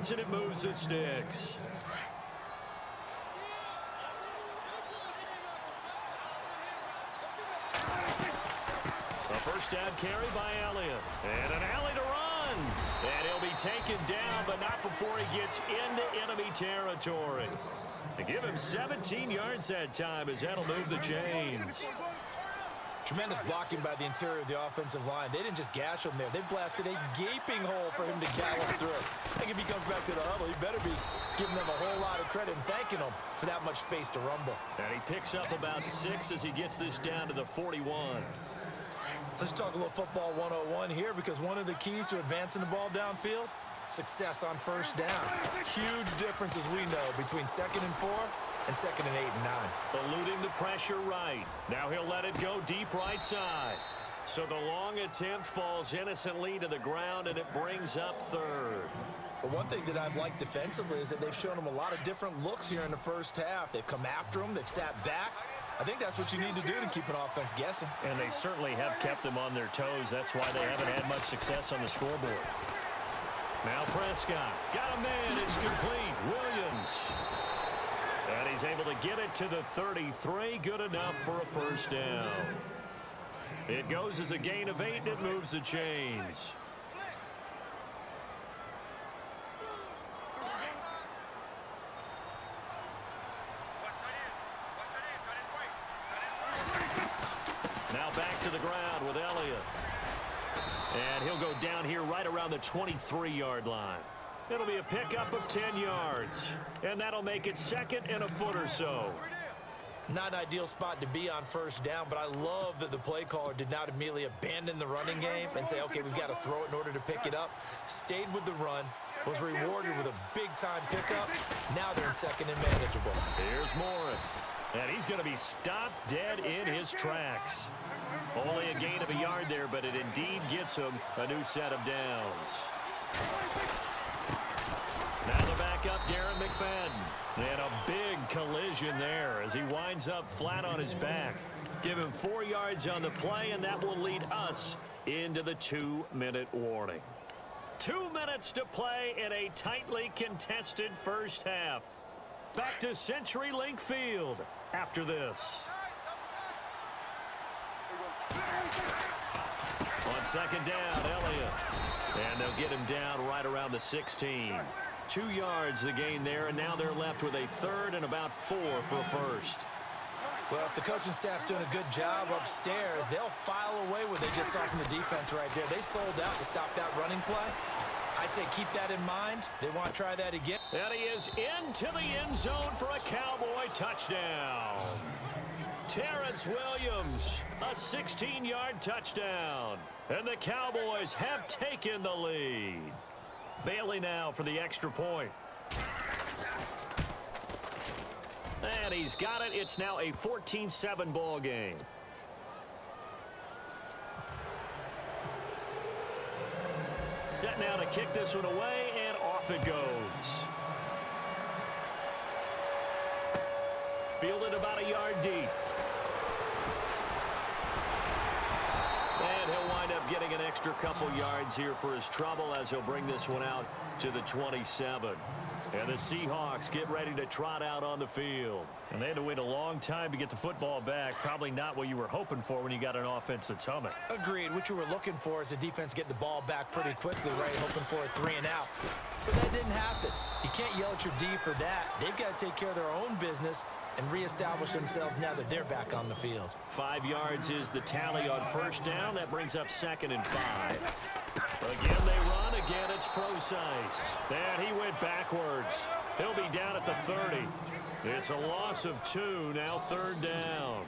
yards, and it moves the sticks. A first down carry by Elliott. And an alley to run. And he'll be taken down, but not before he gets into enemy territory. They give him 17 yards that time as that'll move the chains. Tremendous blocking by the interior of the offensive line. They didn't just gash him there. They blasted a gaping hole for him to gallop through. I think if he comes back to the huddle, he better be giving them a whole lot of credit and thanking them for that much space to rumble. And he picks up about 6 as he gets this down to the 41. Let's talk a little football 101 here, because one of the keys to advancing the ball downfield, success on first down. Huge difference, as we know, between 2nd and 4 and 2nd and 8 and 9. Eluding the pressure right. Now he'll let it go deep right side. So the long attempt falls innocently to the ground, and it brings up 3rd. But one thing that I've liked defensively is that they've shown him a lot of different looks here in the first half. They've come after him. They've sat back. I think that's what you need to do to keep an offense guessing. And they certainly have kept them on their toes. That's why they haven't had much success on the scoreboard. Now Prescott. Got a man. It's complete. Williams. And he's able to get it to the 33. Good enough for a first down. It goes as a gain of 8, and it moves the chains. Now back to the ground with Elliott. And he'll go down here right around the 23-yard line. It'll be a pickup of 10 yards. And that'll make it 2nd and a foot or so. Not an ideal spot to be on first down, but I love that the play caller did not immediately abandon the running game and say, okay, we've got to throw it in order to pick it up. Stayed with the run, was rewarded with a big-time pickup. Now they're in 2nd and manageable. Here's Morris. And he's going to be stopped dead in his tracks. Only a gain of a yard there, but it indeed gets him a new set of downs. Now the backup, Darren McFadden. And a big collision there as he winds up flat on his back. Give him 4 yards on the play, and that will lead us into the 2-minute warning. 2 minutes to play in a tightly contested first half. Back to CenturyLink Field after this. On 2nd down, Elliott. And they'll get him down right around the 16. 2 yards the gain there, and now they're left with a 3rd and about 4 for a first. Well, if the coaching staff's doing a good job upstairs, they'll file away what they just saw from the defense right there. They sold out to stop that running play. I'd say keep that in mind. They want to try that again. And he is into the end zone for a Cowboy touchdown. Terrence Williams, a 16-yard touchdown. And the Cowboys have taken the lead. Bailey now for the extra point. And he's got it. It's now a 14-7 ball game. Set now to kick this one away, and off it goes. Fielded about a yard deep. And he'll wind up getting an extra couple yards here for his trouble as he'll bring this one out to the 27. And the Seahawks get ready to trot out on the field. And they had to wait a long time to get the football back. Probably not what you were hoping for when you got an offense that's humming. Agreed. What you were looking for is the defense getting the ball back pretty quickly, right? Hoping for a 3 and out. So that didn't happen. You can't yell at your D for that. They've got to take care of their own business and reestablish themselves now that they're back on the field. 5 yards is the tally on first down. That brings up 2nd and 5. Again, they run. Again, it's Procise. And he went backwards. He'll be down at the 30. It's a loss of 2. Now 3rd down.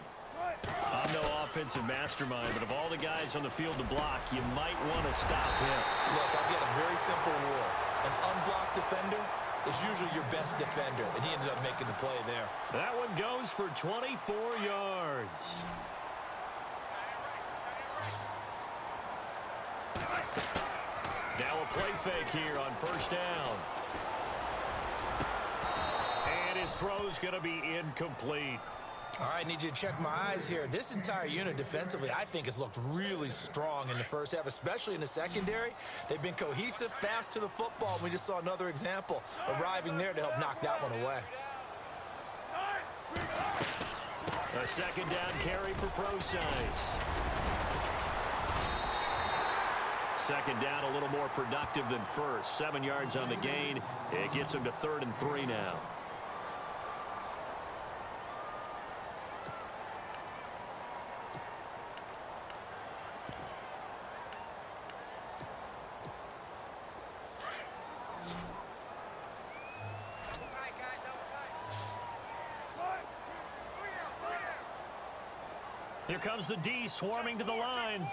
I'm no offensive mastermind, but of all the guys on the field to block, you might want to stop him. Look, I've got a very simple rule. An unblocked defender is usually your best defender, and he ended up making the play there. That one goes for 24 yards. Now a play fake here on first down. And his throw's going to be incomplete. All right, need you to check my eyes here. This entire unit defensively, I think, has looked really strong in the first half, especially in the secondary. They've been cohesive, fast to the football. We just saw another example arriving there to help knock that one away. A second down carry for Procise. Second down a little more productive than first. 7 yards on the gain. It gets him to 3rd and 3 now. Here comes the D swarming to the line.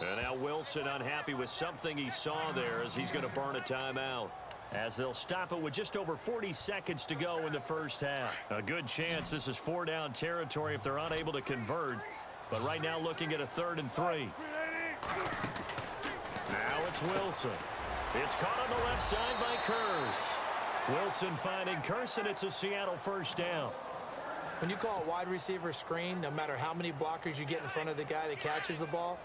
And now Wilson unhappy with something he saw there as he's going to burn a timeout. As they'll stop it with just over 40 seconds to go in the first half. A good chance this is 4-down territory if they're unable to convert. But right now looking at a 3rd and 3. Now it's Wilson. It's caught on the left side by Kurz. Wilson finding Kurz, and it's a Seattle first down. When you call a wide receiver screen, no matter how many blockers you get in front of the guy that catches the ball,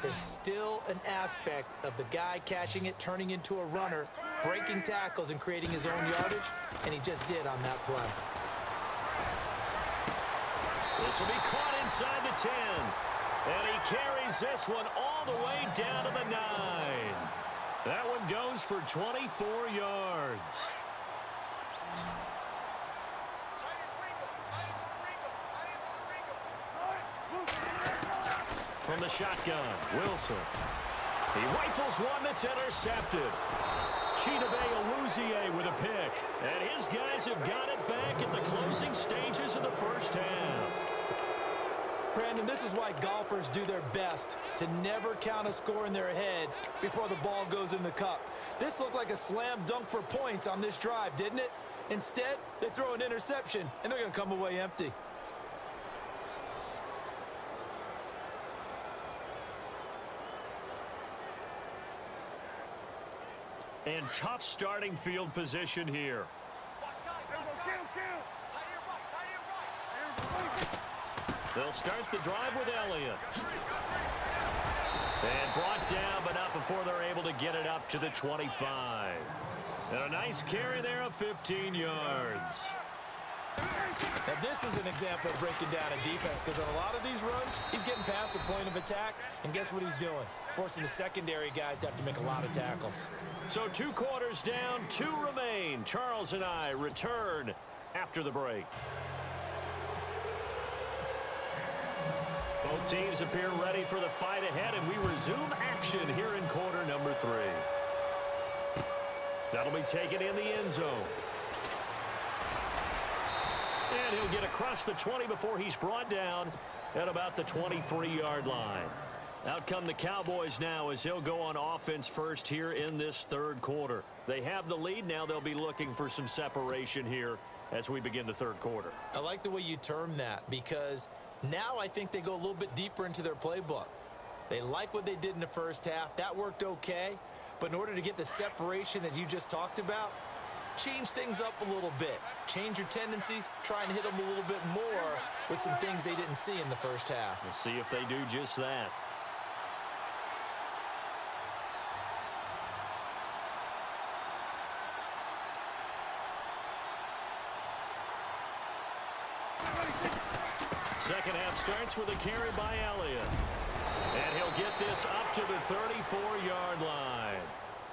there's still an aspect of the guy catching it, turning into a runner, breaking tackles, and creating his own yardage, and he just did on that play. This will be caught inside the 10. And he carries this one all the way down to the 9. That one goes for 24 yards. From the shotgun, Wilson. He rifles one that's intercepted. Chidobe Awuzie with a pick. And his guys have got it back at the closing stages of the first half. Brandon, this is why golfers do their best to never count a score in their head before the ball goes in the cup. This looked like a slam dunk for points on this drive, didn't it? Instead, they throw an interception, and they're going to come away empty. And tough starting field position here. They'll start the drive with Elliott. And brought down, but not before they're able to get it up to the 25. And a nice carry there of 15 yards. Now, this is an example of breaking down a defense, because on a lot of these runs, he's getting past the point of attack, and guess what he's doing? Forcing the secondary guys to have to make a lot of tackles. So 2 quarters down, 2 remain. Charles and I return after the break. Both teams appear ready for the fight ahead, and we resume action here in quarter number 3. That'll be taken in the end zone. And he'll get across the 20 before he's brought down at about the 23-yard line. Out come the Cowboys now as he'll go on offense first here in this 3rd quarter. They have the lead. Now they'll be looking for some separation here as we begin the 3rd quarter. I like the way you term that, because now I think they go a little bit deeper into their playbook. They like what they did in the first half. That worked okay. But in order to get the separation that you just talked about, change things up a little bit. Change your tendencies. Try and hit them a little bit more with some things they didn't see in the first half. We'll see if they do just that. Second half starts with a carry by Elliott. And he'll get this up to the 34-yard line.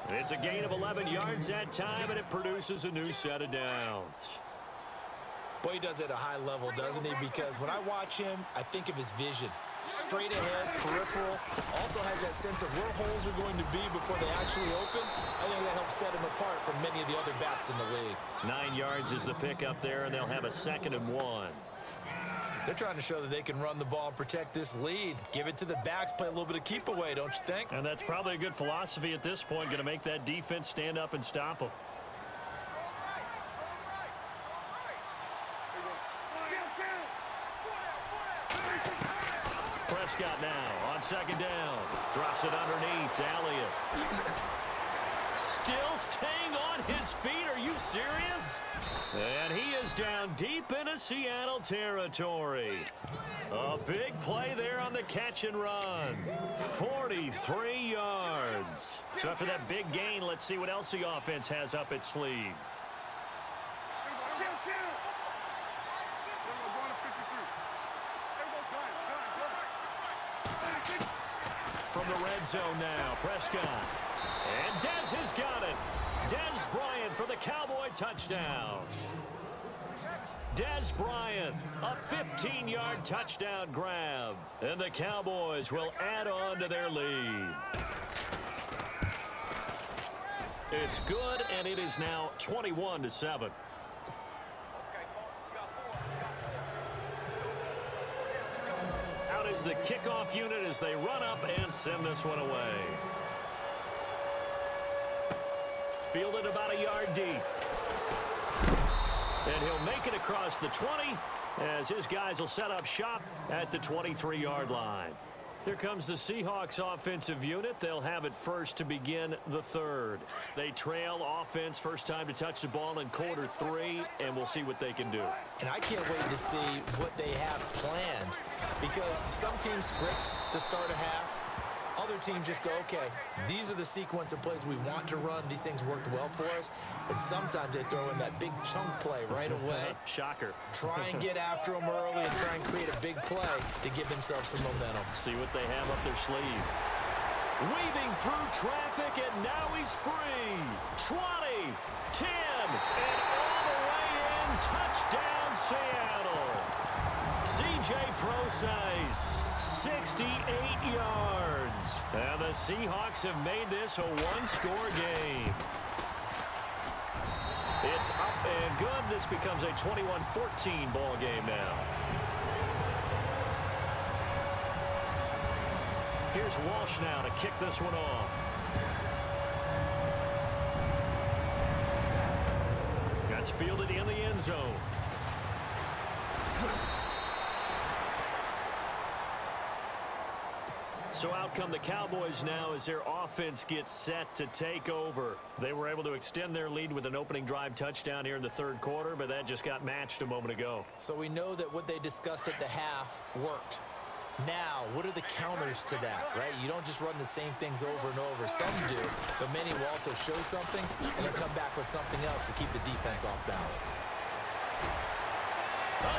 It's a gain of 11 yards that time, and it produces a new set of downs. Boy, he does it at a high level, doesn't he? Because when I watch him, I think of his vision. Straight ahead, peripheral. Also has that sense of where holes are going to be before they actually open. I think that helps set him apart from many of the other backs in the league. 9 yards is the pickup there, and they'll have a 2nd and 1. They're trying to show that they can run the ball and protect this lead. Give it to the backs, play a little bit of keep away, don't you think? And that's probably a good philosophy at this point, going to make that defense stand up and stop them. Press Prescott now on second down. Drops it underneath to Elliott. Still staying on his feet. Are you serious? And he is down deep into Seattle territory. A big play there on the catch and run. 43 yards. So after that big gain, let's see what else the offense has up its sleeve. From the red zone now, Prescott. And Dez has got it. Dez Bryant for the Cowboy touchdown. Dez Bryant, a 15-yard touchdown grab. And the Cowboys will add on to their lead. It's good, and it is now 21-7. Out is the kickoff unit as they run up and send this one away. Fielded about a yard deep. And he'll make it across the 20 as his guys will set up shop at the 23-yard line. Here comes the Seahawks offensive unit. They'll have it first to begin the third. They trail offense first time to touch the ball in quarter 3, and we'll see what they can do. And I can't wait to see what they have planned, because some teams script to start a half. Other teams just go, okay, these are the sequence of plays we want to run. These things worked well for us. And sometimes they throw in that big chunk play right away. Shocker. Try and get after them early and try and create a big play to give themselves some momentum. See what they have up their sleeve. Weaving through traffic, and now he's free. 20, 10, and all the way in. Touchdown, Seattle. C.J. Procise, 68 yards. And the Seahawks have made this a one-score game. It's up and good. This becomes a 21-14 ball game now. Here's Walsh now to kick this one off. That's fielded in the end zone. So out come the Cowboys now as their offense gets set to take over. They were able to extend their lead with an opening drive touchdown here in the third quarter, but that just got matched a moment ago. So we know that what they discussed at the half worked. Now, what are the counters to that, right? You don't just run the same things over and over. Some do, but many will also show something and then come back with something else to keep the defense off balance.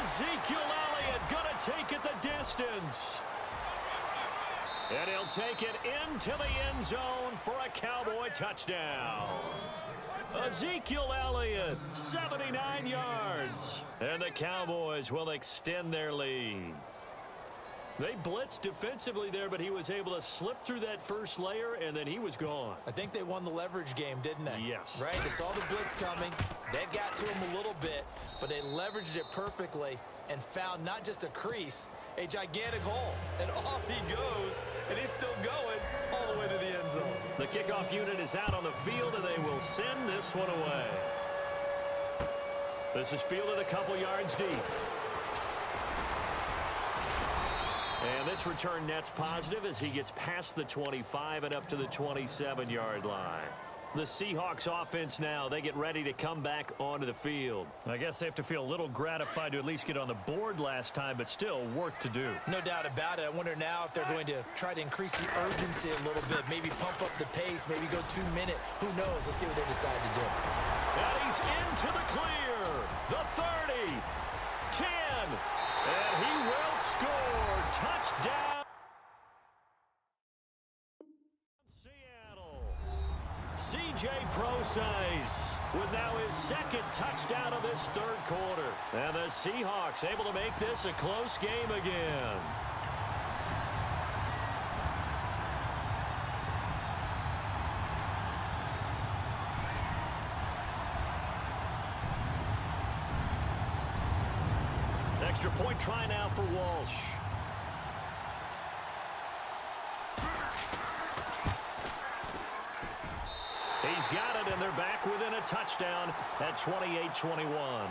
Ezekiel Elliott gonna take it the distance. And he'll take it into the end zone for a Cowboy touchdown. Ezekiel Elliott, 79 yards. And the Cowboys will extend their lead. They blitzed defensively there, but he was able to slip through that first layer, and then he was gone. I think they won the leverage game, didn't they? Yes. Right? They saw the blitz coming. They got to him a little bit, but they leveraged it perfectly and found not just a crease, a gigantic hole. And off he goes, and he's still going all the way to the end zone. The kickoff unit is out on the field, and they will send this one away. This is fielded a couple yards deep. And this return net's positive as he gets past the 25 and up to the 27-yard line. The Seahawks offense now, they get ready to come back onto the field. I guess they have to feel a little gratified to at least get on the board last time, but still work to do. No doubt about it. I wonder now if they're going to try to increase the urgency a little bit, maybe pump up the pace, maybe go 2-minute. Who knows? Let's see what they decide to do. And he's into the clear. The 30, 10, and he will score. Touchdown, Seattle. C.J. Procise with now his second touchdown of this third quarter. And the Seahawks able to make this a close game again. Extra point try now for Walsh. He's got it, and they're back within a touchdown at 28-21.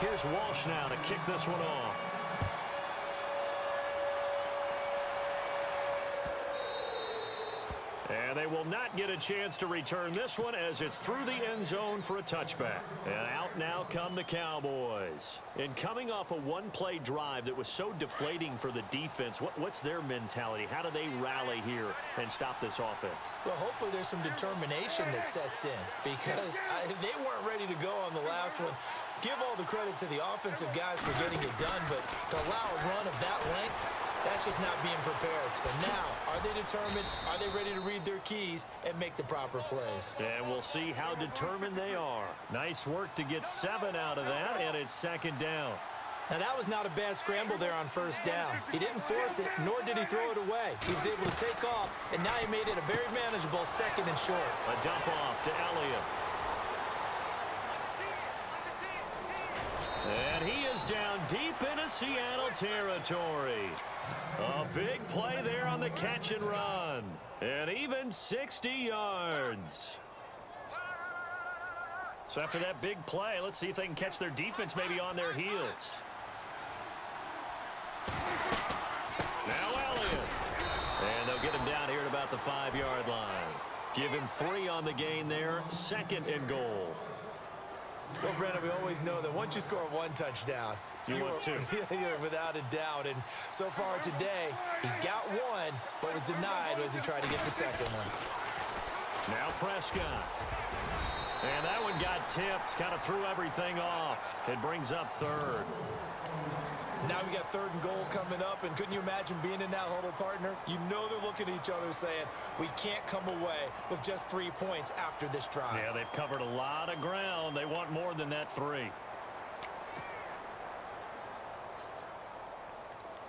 Here's Walsh now to kick this one off. And they will not get a chance to return this one as it's through the end zone for a touchback. And out now come the Cowboys. And coming off a one-play drive that was so deflating for the defense, what's their mentality? How do they rally here and stop this offense? Well, hopefully there's some determination that sets in because they weren't ready to go on the last one. Give all the credit to the offensive guys for getting it done, but to allow a run of that length, that's just not being prepared. So now, are they determined? Are they ready to read their keys and make the proper plays? And we'll see how determined they are. Nice work to get 7 out of that, and it's second down. Now, that was not a bad scramble there on first down. He didn't force it, nor did he throw it away. He was able to take off, and now he made it a very manageable second and short. A dump off to Elliott. And he is down deep into Seattle territory. A big play there on the catch and run. And even 60 yards. So after that big play, let's see if they can catch their defense maybe on their heels. Now Elliott. And they'll get him down here at about the 5-yard line. Give him 3 on the gain there. Second and goal. Well, Brandon, we always know that once you score one touchdown, you want 2. You're without a doubt. And so far today, he's got 1, but was denied as he tried to get the second one. Now Prescott. And that one got tipped, kind of threw everything off. It brings up third. Now we got third and goal coming up, and couldn't you imagine being in that huddle, partner? You know they're looking at each other saying, we can't come away with just 3 points after this drive. Yeah, they've covered a lot of ground. They want more than that 3.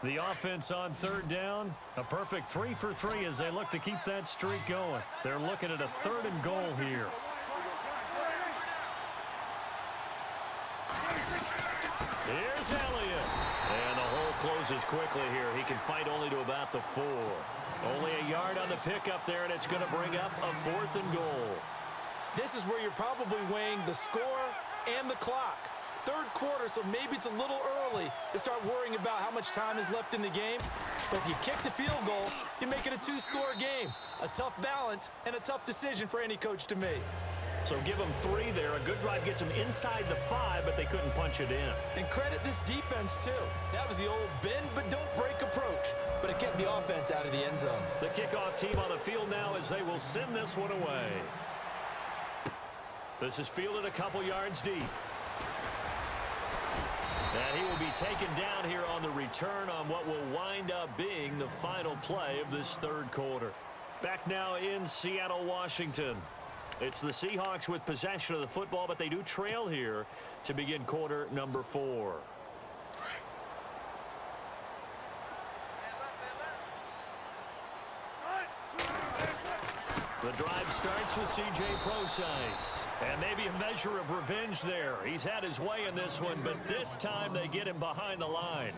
The offense on third down, a perfect 3 for 3 as they look to keep that streak going. They're looking at a third and goal here. Here's Elliott. And the hole closes quickly here. He can fight only to about the 4. Only a yard on the pickup there, and it's going to bring up a 4th and goal. This is where you're probably weighing the score and the clock. Third quarter, so maybe it's a little early to start worrying about how much time is left in the game. But if you kick the field goal, you make it a 2-score game. A tough balance and a tough decision for any coach to make. So give them 3 there. A good drive gets them inside the 5, but they couldn't punch it in. And credit this defense, too. That was the old bend but don't break approach. But it kept the offense out of the end zone. The kickoff team on the field now as they will send this one away. This is fielded a couple yards deep. And he will be taken down here on the return on what will wind up being the final play of this third quarter. Back now in Seattle, Washington. It's the Seahawks with possession of the football, but they do trail here to begin quarter number 4. The drive starts with C.J. Prosise. And maybe a measure of revenge there. He's had his way in this one, but this time they get him behind the line.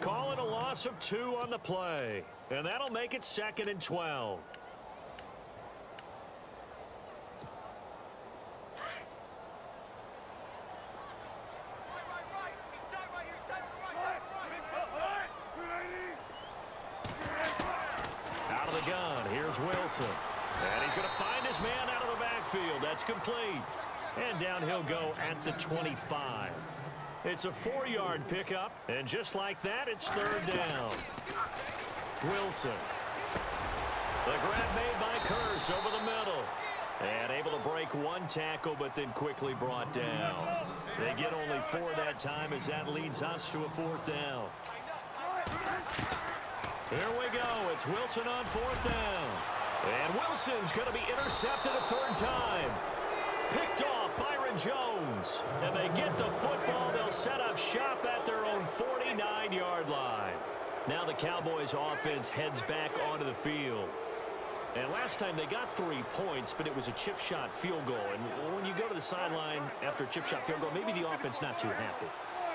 Call it a loss of 2 on the play. And that'll make it 2nd and 12. Out of the gun, here's Wilson. And he's going to find his man out of the backfield. That's complete. And down he'll go at the 25. It's a 4-yard pickup. And just like that, it's third down. Wilson. The grab made by Curse over the middle. And able to break 1 tackle, but then quickly brought down. They get only 4 that time as that leads us to a 4th down. Here we go. It's Wilson on 4th down. And Wilson's going to be intercepted a 3rd time. Picked off Byron Jones. And they get the football. They'll set up shop at their own 49-yard line. Now the Cowboys offense heads back onto the field. And last time they got 3 points, but it was a chip shot field goal. And when you go to the sideline after a chip shot field goal, maybe the offense not too happy.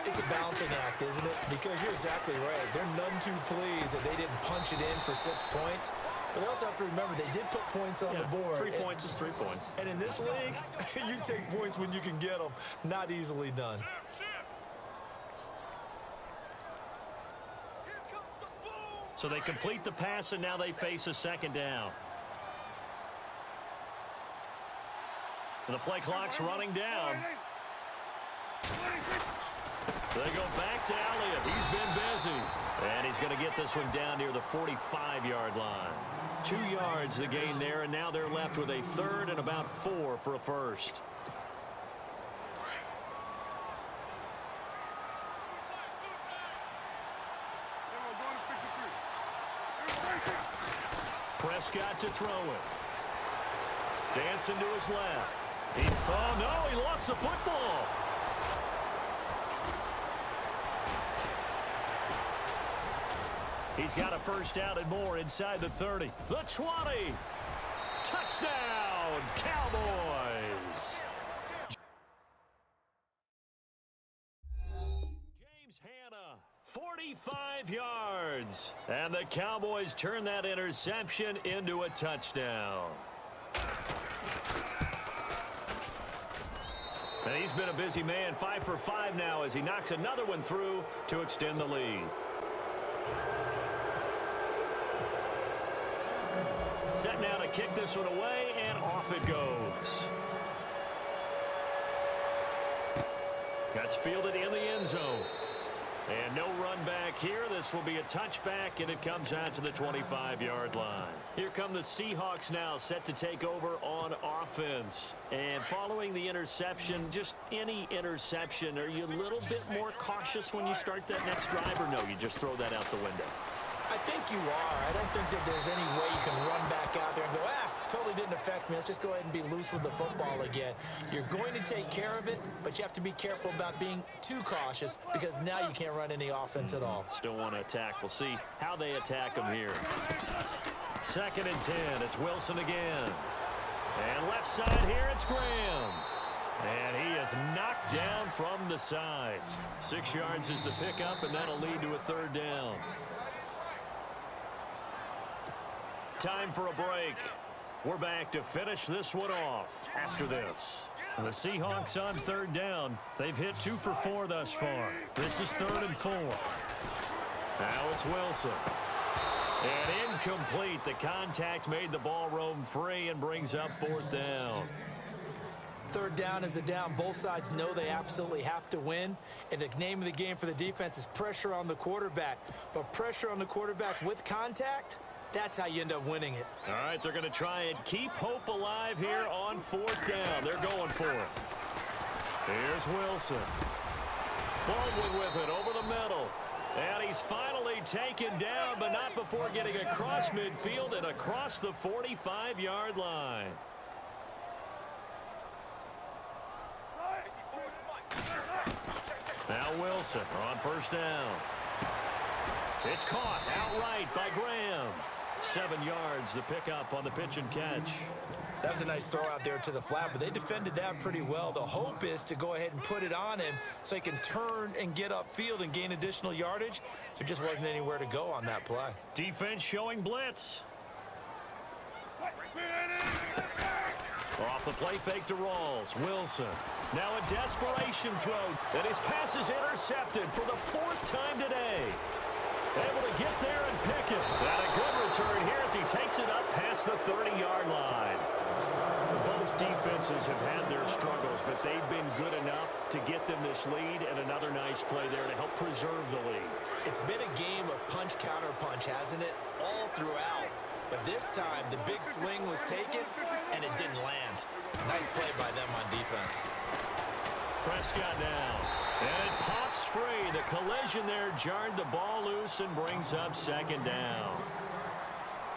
It's a balancing act, isn't it? Because you're exactly right. They're none too pleased that they didn't punch it in for 6 points. But they also have to remember they did put points on the board. 3 points is 3 points. And in this league, you take points when you can get them. Not easily done. So they complete the pass, and now they face a second down. The play clock's running down. They go back to Elliott. He's been busy. And he's going to get this one down near the 45-yard line. 2 yards the gain there, and now they're left with a third and about 4 for a first. Prescott to throw it. Dancing to his left. Oh, no, he lost the football. He's got a first down and more inside the 30. The 20. Touchdown, Cowboys. James Hana, 45 yards. And the Cowboys turn that interception into a touchdown. And he's been a busy man, 5 for 5 now as he knocks another one through to extend the lead. Set now to kick this one away, and off it goes. That's fielded in the end zone. And no run back here. This will be a touchback, and it comes out to the 25-yard line. Here come the Seahawks now, set to take over on offense. And following the interception, just any interception, are you a little bit more cautious when you start that next drive, or no, you just throw that out the window? I think you are. I don't think that there's any way you can run back out there and go, totally didn't affect me. Let's just go ahead and be loose with the football again. You're going to take care of it, but you have to be careful about being too cautious because now you can't run any offense at all. Still want to attack. We'll see how they attack them here. 2nd and 10. It's Wilson again. And left side here, it's Graham. And he is knocked down from the side. 6 yards is the pickup, and that'll lead to a third down. Time for a break. We're back to finish this one off after this. The Seahawks on 3rd down. They've hit 2 for 4 thus far. This is 3rd and 4. Now it's Wilson. And incomplete. The contact made the ball roam free and brings up 4th down. 3rd down is the down. Both sides know they absolutely have to win. And the name of the game for the defense is pressure on the quarterback. But pressure on the quarterback with contact, that's how you end up winning it. All right, they're going to try and keep hope alive here on 4th down. They're going for it. Here's Wilson. Baldwin with it over the middle. And he's finally taken down, but not before getting across midfield and across the 45-yard line. Now Wilson on 1st down. It's caught outright by Graham. 7 yards, the pickup on the pitch and catch. That was a nice throw out there to the flat, but they defended that pretty well. The hope is to go ahead and put it on him so he can turn and get upfield and gain additional yardage. There just wasn't anywhere to go on that play. Defense showing blitz. Off the play fake to Rawls. Wilson. Now a desperation throw. And his pass is intercepted for the 4th time today. Able to get there and pick it. And a good return here as he takes it up past the 30-yard line. Both defenses have had their struggles, but they've been good enough to get them this lead, and another nice play there to help preserve the lead. It's been a game of punch-counter-punch, hasn't it? All throughout. But this time, the big swing was taken, and it didn't land. Nice play by them on defense. Prescott now. And it pops free. The collision there jarred the ball loose and brings up 2nd down.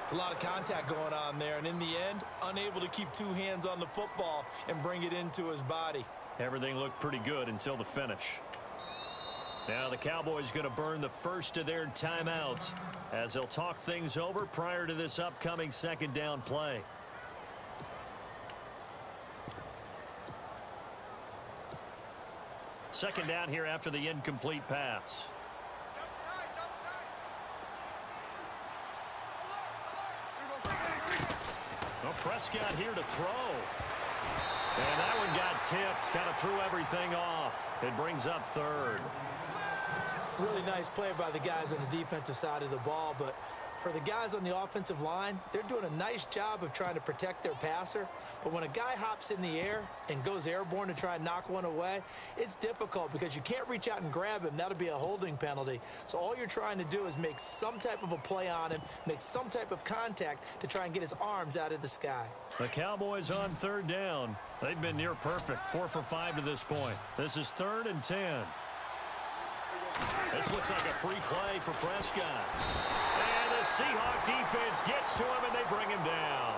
It's a lot of contact going on there, and in the end, unable to keep 2 hands on the football and bring it into his body. Everything looked pretty good until the finish. Now the Cowboys going to burn the first of their timeouts as they'll talk things over prior to this upcoming 2nd down play. Second down here after the incomplete pass. Well, Prescott here to throw. And that one got tipped. Kind of threw everything off. It brings up 3rd. Really nice play by the guys on the defensive side of the ball, but for the guys on the offensive line, they're doing a nice job of trying to protect their passer. But when a guy hops in the air and goes airborne to try and knock one away, it's difficult because you can't reach out and grab him. That'll be a holding penalty. So all you're trying to do is make some type of a play on him, make some type of contact to try and get his arms out of the sky. The Cowboys on third down. They've been near perfect, 4 for 5 to this point. This is 3rd and 10. This looks like a free play for Prescott. And the Seahawk defense gets to him, and they bring him down.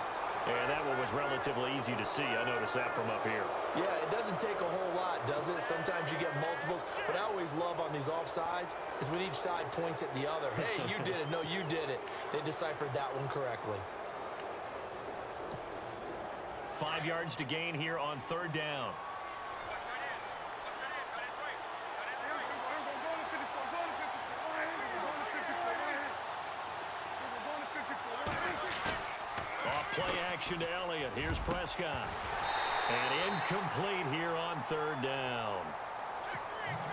And that one was relatively easy to see. I noticed that from up here. Yeah, it doesn't take a whole lot, does it? Sometimes you get multiples. What I always love on these offsides is when each side points at the other. Hey, you did it. No, you did it. They deciphered that one correctly. 5 yards to gain here on 3rd down. Play action to Elliott. Here's Prescott. And incomplete here on 3rd down.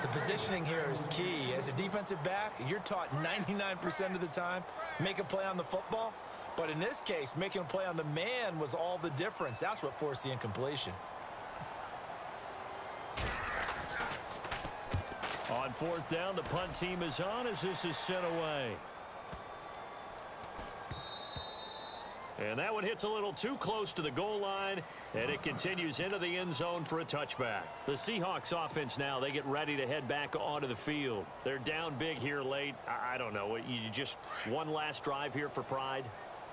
The positioning here is key. As a defensive back, you're taught 99% of the time, make a play on the football. But in this case, making a play on the man was all the difference. That's what forced the incompletion. On 4th down, the punt team is on as this is sent away. And that one hits a little too close to the goal line, and it continues into the end zone for a touchback. The Seahawks offense now, they get ready to head back onto the field. They're down big here late. I don't know. You just one last drive here for pride?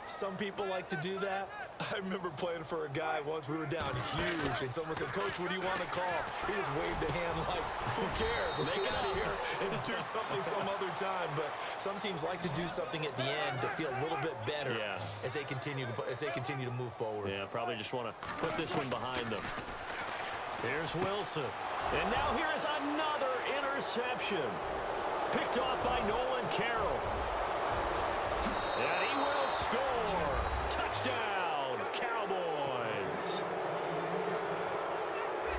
Some people like to do that. I remember playing for a guy once. We were down huge, and someone said, "Coach, what do you want to call?" He just waved a hand like, who cares? Let's get out of here and do something some other time. But some teams like to do something at the end to feel a little bit better as they continue to move forward. Yeah, probably just want to put this one behind them. Here's Wilson. And now here is another interception. Picked off by Nolan Carroll. And he will score. Touchdown, Cowboys.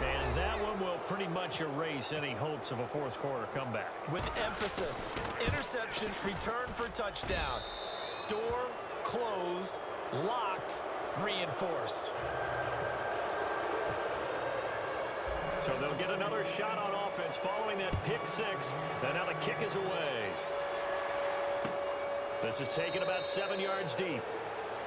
And that one will pretty much erase any hopes of a fourth quarter comeback. With emphasis, interception, return for touchdown. Door closed, locked, reinforced. So they'll get another shot on offense following that pick six. And now the kick is away. This is taken about 7 yards deep.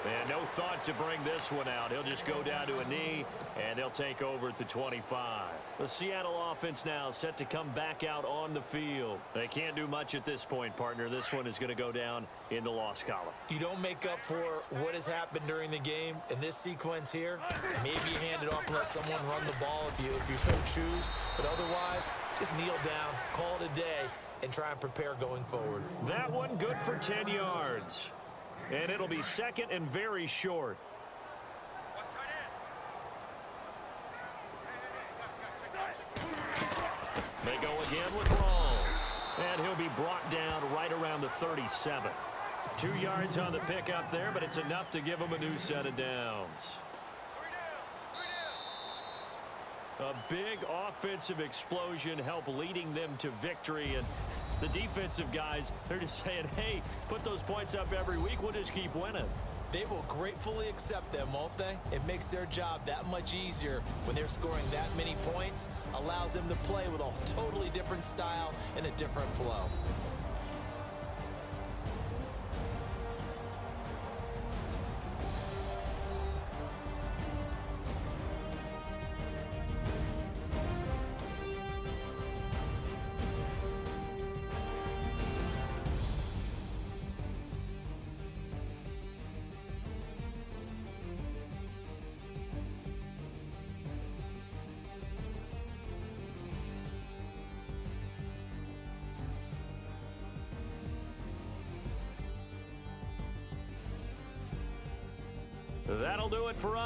And no thought to bring this one out. He'll just go down to a knee, and they'll take over at the 25. The Seattle offense now set to come back out on the field. They can't do much at this point, partner. This one is going to go down in the loss column. You don't make up for what has happened during the game in this sequence here. Maybe you hand it off and let someone run the ball if you so choose. But otherwise, just kneel down, call it a day, and try and prepare going forward. That one good for 10 yards. And it'll be second and very short. They go again with Rawls. And he'll be brought down right around the 37. 2 yards on the pickup there, but it's enough to give him a new set of downs. A big offensive explosion helped leading them to victory. And the defensive guys, they're just saying, hey, put those points up every week. We'll just keep winning. They will gratefully accept them, won't they? It makes their job that much easier when they're scoring that many points. Allows them to play with a totally different style and a different flow. That'll do it for us.